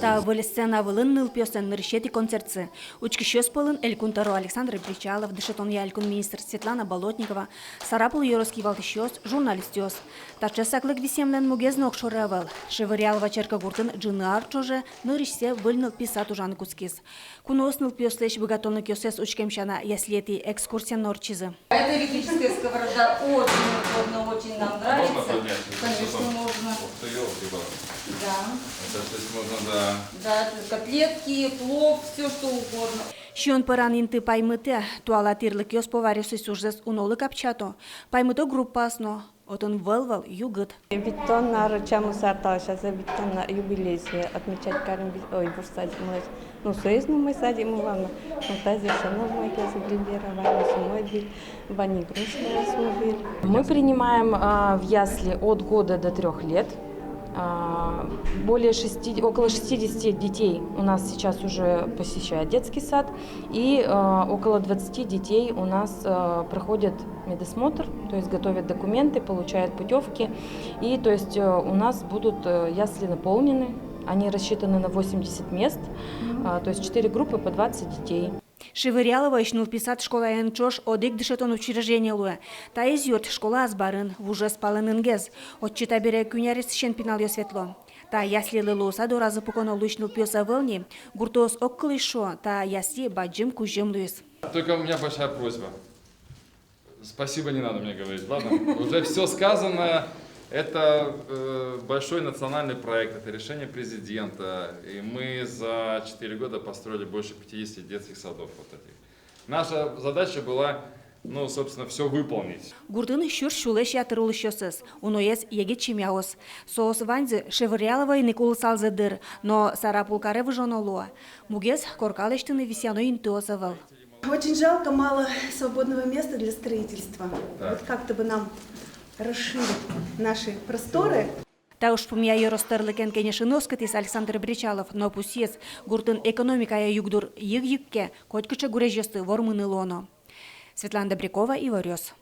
Та вылесцена вылын нылпёсын нырщети концертсы. Учкищёс полын Элькунтаро Александр Бричалов, дышетон ялькун министр Светлана Болотникова, Сарапул Юровский валтищёс, журналистёс. Таче саклык висемлен мугезнок шоревел. Шевырялова черка гуртын джины арчоже, нырщсе выльныл писат ужан кускис. Кунос нылпёслещ богатонный кёсес учкемщана яслети экскурсия норчизы. Эта электрическая сковорода очень удобно, очень нам нравится. Конечно, можно. Да. Это то есть можно, да. Да, котлетки, плов, все что угодно. Щон пыран инты паймыте, туала тирлык ёс поварюсы сужзес унолы капчато. Паймыто группасно, отон вэлвал югыт. Биттон нар чаму сарталшасы, биттон юбилейсы отмечать карен бурсади мы. Ну, союзный мы садим вам, ну, тази шанов мы кесы грильбировали, сумой бил, вани грушный смубил. Мы принимаем в ясли от года до 3 лет. Около 60 детей у нас сейчас уже посещают детский сад, и около 20 детей у нас проходят медосмотр, то есть готовят документы, получают путевки, и то есть у нас будут ясли наполнены, они рассчитаны на 80 мест, то есть 4 группы по 20 детей. Шевырялова ишнул писать школа янчош одик дышетон учреждение луэ. Та изьет школа азбарын в уже спален ингез. Отчита бере кюнярис щен пинал ее светло. Та ясли лылуса до раза поконал лучнул пьеса вэлни, гуртос окклышо, та ясли баджим кужим луис. Только у меня большая просьба. Спасибо не надо мне говорить, ладно? Уже все сказано. Это большой национальный проект, это решение президента. И мы за 4 года построили больше 50 детских садов вот этих. Наша задача была, ну, собственно, все выполнить. Гуртын щур шулеш ятырул щосыз. Уноес еге чимяос. Соос ваньзы Шевырялова и Никол салзыдыр, но Сарапул каре выжонолуа. Мугез коркалештыны висяно интуозавал. Очень жалко, мало свободного места для строительства. Да. Вот как-то бы нам расширить наши просторы. Та уж помя еростерлыкен кенешиноскатис Александр Бричалов, но пусес гуртын экономикая югдур йыг-йыкке, котькыча гурежесты вормыны лоно. Светлана Добрякова и Варёс.